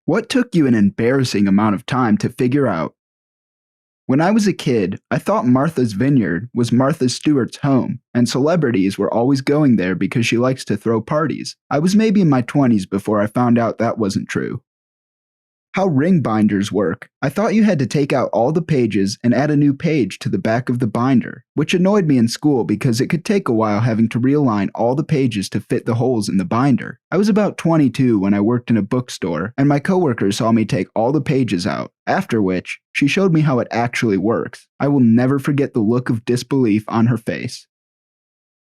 What took you an embarrassing amount of time to figure out? When I was a kid, I thought Martha's Vineyard was Martha Stewart's home, and celebrities were always going there because she likes to throw parties. I was maybe in my 20s before I found out that wasn't true. How ring binders work. I thought you had to take out all the pages and add a new page to the back of the binder, which annoyed me in school because it could take a while having to realign all the pages to fit the holes in the binder. I was about 22 when I worked in a bookstore, and my coworker saw me take all the pages out, after which she showed me how it actually works. I will never forget the look of disbelief on her face.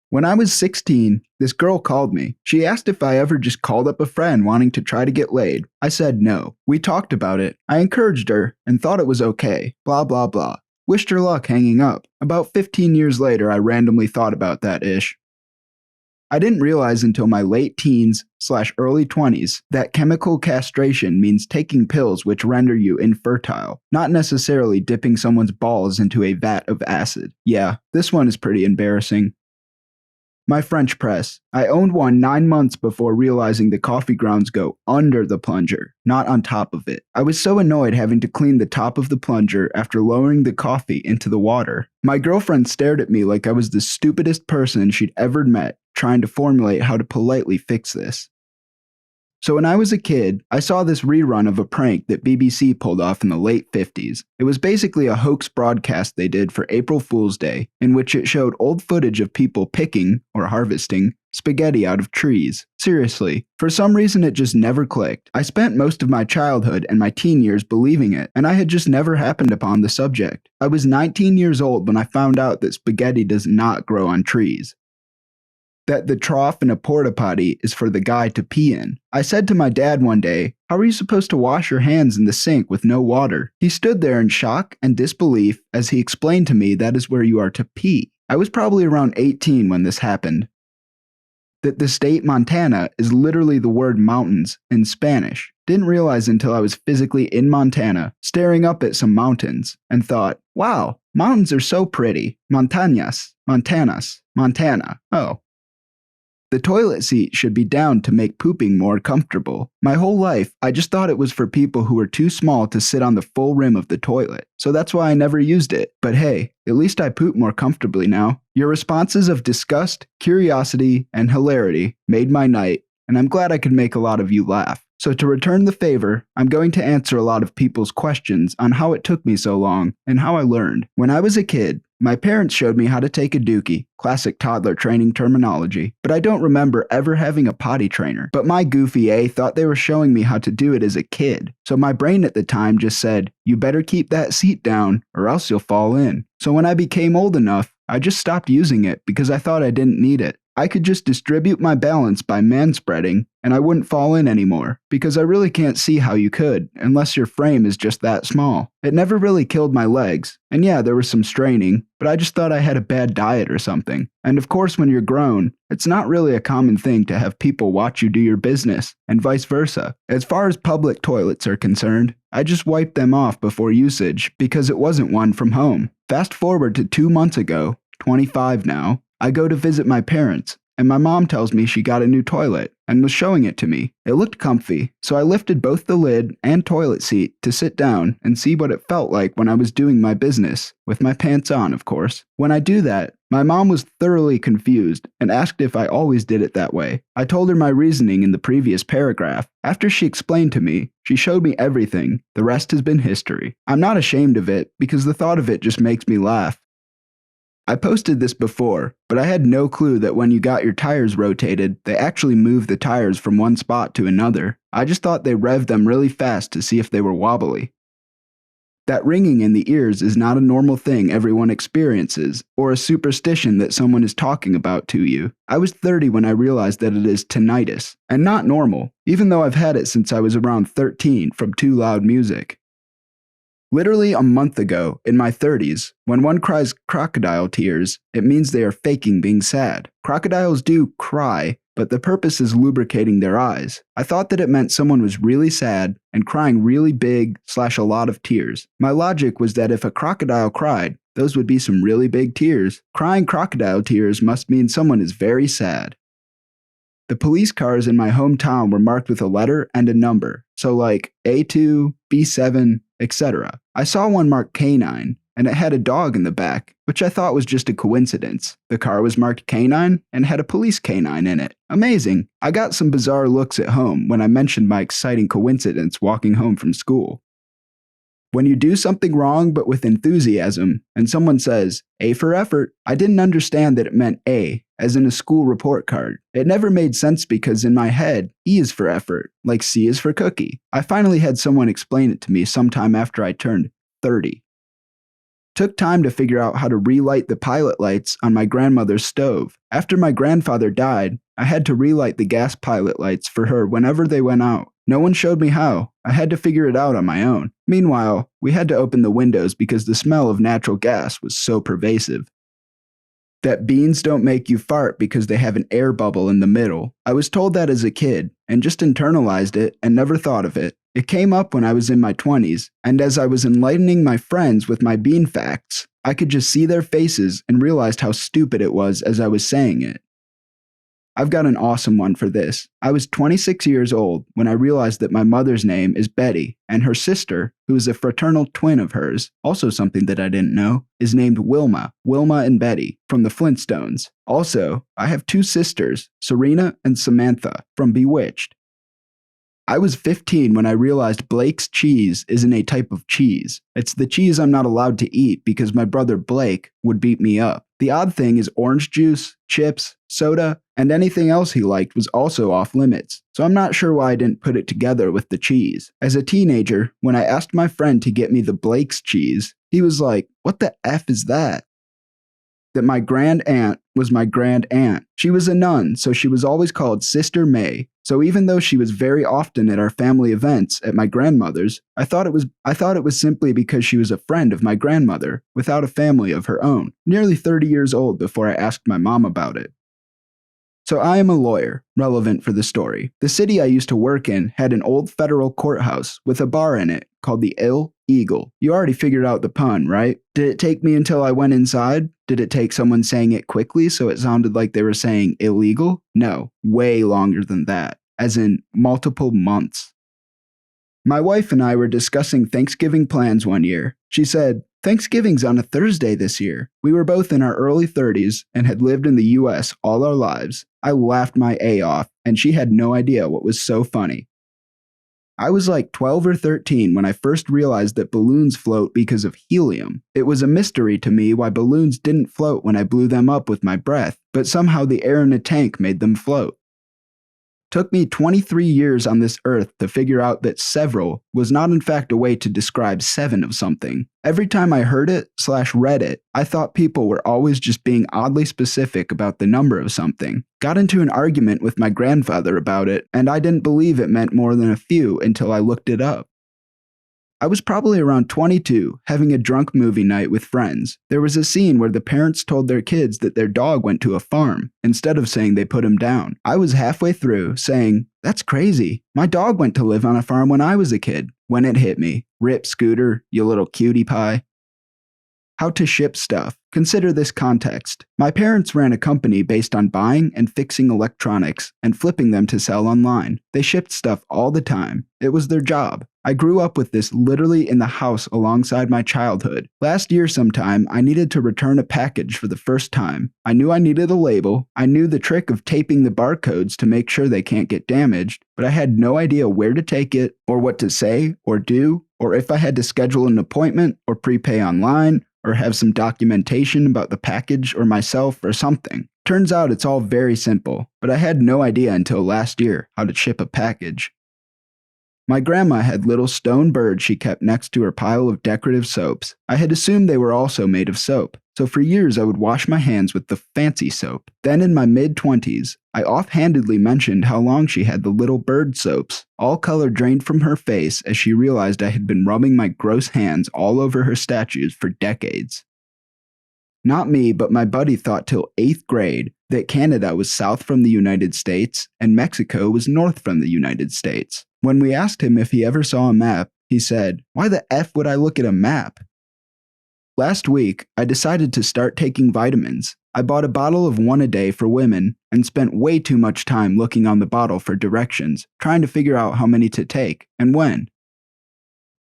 When I was 16, this girl called me. She asked if I ever just called up a friend wanting to try to get laid. I said no. We talked about it. I encouraged her and thought it was okay. Blah blah blah. Wished her luck hanging up. About 15 years later, I randomly thought about that ish. I didn't realize until my late teens/early 20s that chemical castration means taking pills which render you infertile, not necessarily dipping someone's balls into a vat of acid. Yeah, this one is pretty embarrassing. My French press. I owned one 9 months before realizing the coffee grounds go under the plunger, not on top of it. I was so annoyed having to clean the top of the plunger after lowering the coffee into the water. My girlfriend stared at me like I was the stupidest person she'd ever met, trying to formulate how to politely fix this. So when I was a kid, I saw this rerun of a prank that BBC pulled off in the late 50s. It was basically a hoax broadcast they did for April Fool's Day, in which it showed old footage of people picking, or harvesting, spaghetti out of trees. Seriously, for some reason it just never clicked. I spent most of my childhood and my teen years believing it, and I had just never happened upon the subject. I was 19 years old when I found out that spaghetti does not grow on trees. That the trough in a porta potty is for the guy to pee in. I said to my dad one day, "How are you supposed to wash your hands in the sink with no water?" He stood there in shock and disbelief as he explained to me that is where you are to pee. I was probably around 18 when this happened. That the state Montana is literally the word mountains in Spanish. Didn't realize until I was physically in Montana, staring up at some mountains, and thought, wow, mountains are so pretty. Montañas, Montanas, Montana. Oh. The toilet seat should be down to make pooping more comfortable. My whole life, I just thought it was for people who were too small to sit on the full rim of the toilet, so that's why I never used it. But hey, at least I poop more comfortably now. Your responses of disgust, curiosity, and hilarity made my night, and I'm glad I could make a lot of you laugh. So to return the favor, I'm going to answer a lot of people's questions on how it took me so long and how I learned. When I was a kid, my parents showed me how to take a dookie, classic toddler training terminology, but I don't remember ever having a potty trainer. But my goofy A thought they were showing me how to do it as a kid, so my brain at the time just said, you better keep that seat down or else you'll fall in. So when I became old enough, I just stopped using it because I thought I didn't need it. I could just distribute my balance by manspreading, and I wouldn't fall in anymore, because I really can't see how you could, unless your frame is just that small. It never really killed my legs, and yeah, there was some straining, but I just thought I had a bad diet or something. And of course, when you're grown, it's not really a common thing to have people watch you do your business, and vice versa. As far as public toilets are concerned, I just wiped them off before usage, because it wasn't one from home. Fast forward to 2 months ago, 25 now, I go to visit my parents, and my mom tells me she got a new toilet and was showing it to me. It looked comfy, so I lifted both the lid and toilet seat to sit down and see what it felt like when I was doing my business, with my pants on, of course. When I do that, my mom was thoroughly confused and asked if I always did it that way. I told her my reasoning in the previous paragraph. After she explained to me, she showed me everything. The rest has been history. I'm not ashamed of it because the thought of it just makes me laugh. I posted this before, but I had no clue that when you got your tires rotated, they actually moved the tires from one spot to another. I just thought they revved them really fast to see if they were wobbly. That ringing in the ears is not a normal thing everyone experiences, or a superstition that someone is talking about to you. I was 30 when I realized that it is tinnitus, and not normal, even though I've had it since I was around 13 from too loud music. Literally a month ago, in my 30s, when one cries crocodile tears, it means they are faking being sad. Crocodiles do cry, but the purpose is lubricating their eyes. I thought that it meant someone was really sad and crying really big/a lot of tears. My logic was that if a crocodile cried, those would be some really big tears. Crying crocodile tears must mean someone is very sad. The police cars in my hometown were marked with a letter and a number. So like A2, B7, etc. I saw one marked K9, and it had a dog in the back, which I thought was just a coincidence. The car was marked K9 and had a police K9 in it. Amazing. I got some bizarre looks at home when I mentioned my exciting coincidence walking home from school. When you do something wrong but with enthusiasm, and someone says, A for effort, I didn't understand that it meant A, as in a school report card. It never made sense because in my head, E is for effort, like C is for cookie. I finally had someone explain it to me sometime after I turned 30. Took time to figure out how to relight the pilot lights on my grandmother's stove. After my grandfather died, I had to relight the gas pilot lights for her whenever they went out. No one showed me how. I had to figure it out on my own. Meanwhile, we had to open the windows because the smell of natural gas was so pervasive. That beans don't make you fart because they have an air bubble in the middle. I was told that as a kid, and just internalized it and never thought of it. It came up when I was in my 20s, and as I was enlightening my friends with my bean facts, I could just see their faces and realized how stupid it was as I was saying it. I've got an awesome one for this. I was 26 years old when I realized that my mother's name is Betty, and her sister, who is a fraternal twin of hers, also something that I didn't know, is named Wilma and Betty, from the Flintstones. Also, I have two sisters, Serena and Samantha, from Bewitched. I was 15 when I realized Blake's cheese isn't a type of cheese. It's the cheese I'm not allowed to eat because my brother Blake would beat me up. The odd thing is orange juice, chips, soda, and anything else he liked was also off limits, so I'm not sure why I didn't put it together with the cheese. As a teenager, when I asked my friend to get me the Blake's cheese, he was like, "What the F is that?" That my grand aunt was my grand aunt. She was a nun, so she was always called Sister May. So even though she was very often at our family events at my grandmother's, I thought it was simply because she was a friend of my grandmother, without a family of her own, nearly 30 years old before I asked my mom about it. So I am a lawyer, relevant for the story. The city I used to work in had an old federal courthouse with a bar in it called the Ill Eagle. You already figured out the pun, right? Did it take me until I went inside? Did it take someone saying it quickly so it sounded like they were saying illegal? No, way longer than that, as in multiple months. My wife and I were discussing Thanksgiving plans one year. She said, "Thanksgiving's on a Thursday this year." We were both in our early 30s and had lived in the US all our lives. I laughed my A off, and she had no idea what was so funny. I was like 12 or 13 when I first realized that balloons float because of helium. It was a mystery to me why balloons didn't float when I blew them up with my breath, but somehow the air in a tank made them float. Took me 23 years on this earth to figure out that several was not in fact a way to describe 7 of something. Every time I heard it/read it, I thought people were always just being oddly specific about the number of something. Got into an argument with my grandfather about it, and I didn't believe it meant more than a few until I looked it up. I was probably around 22, having a drunk movie night with friends. There was a scene where the parents told their kids that their dog went to a farm, instead of saying they put him down. I was halfway through, saying, "That's crazy. My dog went to live on a farm when I was a kid," when it hit me. Rip Scooter, you little cutie pie. How to ship stuff. Consider this context. My parents ran a company based on buying and fixing electronics and flipping them to sell online. They shipped stuff all the time. It was their job. I grew up with this literally in the house alongside my childhood. Last year sometime, I needed to return a package for the first time. I knew I needed a label. I knew the trick of taping the barcodes to make sure they can't get damaged, but I had no idea where to take it, or what to say, or do, or if I had to schedule an appointment, or prepay online, or have some documentation about the package or myself or something. Turns out it's all very simple, but I had no idea until last year how to ship a package. My grandma had little stone birds she kept next to her pile of decorative soaps. I had assumed they were also made of soap, so for years I would wash my hands with the fancy soap. Then in my mid-20s, I offhandedly mentioned how long she had the little bird soaps. All color drained from her face as she realized I had been rubbing my gross hands all over her statues for decades. Not me, but my buddy thought till 8th grade that Canada was south from the United States and Mexico was north from the United States. When we asked him if he ever saw a map, he said, "Why the F would I look at a map?" Last week, I decided to start taking vitamins. I bought a bottle of one a day for women and spent way too much time looking on the bottle for directions, trying to figure out how many to take and when.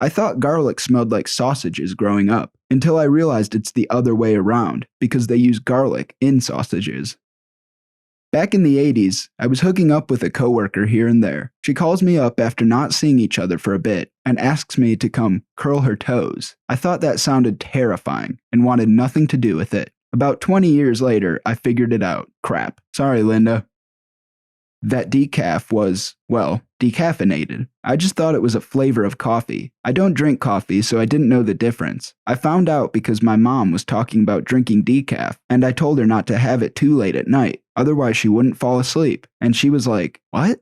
I thought garlic smelled like sausages growing up, until I realized it's the other way around, because they use garlic in sausages. Back in the 80s, I was hooking up with a coworker here and there. She calls me up after not seeing each other for a bit and asks me to come curl her toes. I thought that sounded terrifying and wanted nothing to do with it. About 20 years later, I figured it out. Crap. Sorry, Linda. That decaf was, well, decaffeinated. I just thought it was a flavor of coffee. I don't drink coffee, so I didn't know the difference. I found out because my mom was talking about drinking decaf, and I told her not to have it too late at night, otherwise she wouldn't fall asleep. And she was like, "What?"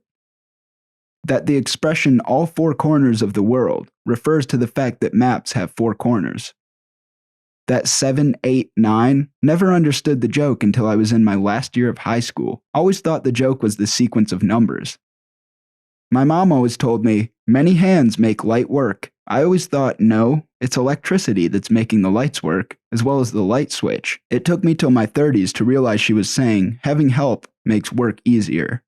That the expression all four corners of the world refers to the fact that maps have four corners. That 7, 8, 9, never understood the joke until I was in my last year of high school. Always thought the joke was the sequence of numbers. My mom always told me, many hands make light work. I always thought, no, it's electricity that's making the lights work, as well as the light switch. It took me till my 30s to realize she was saying, having help makes work easier.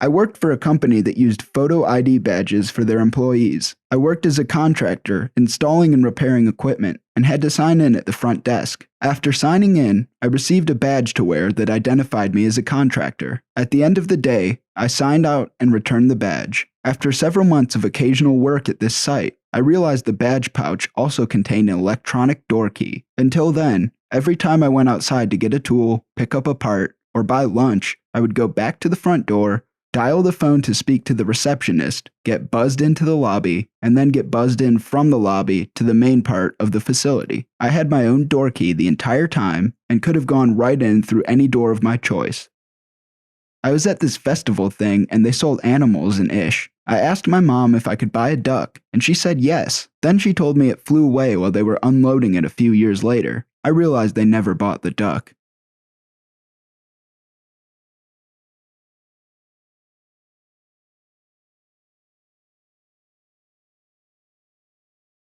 I worked for a company that used photo ID badges for their employees. I worked as a contractor, installing and repairing equipment, and had to sign in at the front desk. After signing in, I received a badge to wear that identified me as a contractor. At the end of the day, I signed out and returned the badge. After several months of occasional work at this site, I realized the badge pouch also contained an electronic door key. Until then, every time I went outside to get a tool, pick up a part, or buy lunch, I would go back to the front door, dial the phone to speak to the receptionist, get buzzed into the lobby, and then get buzzed in from the lobby to the main part of the facility. I had my own door key the entire time and could have gone right in through any door of my choice. I was at this festival thing and they sold animals and ish. I asked my mom if I could buy a duck, and she said yes. Then she told me it flew away while they were unloading it a few years later. I realized they never bought the duck.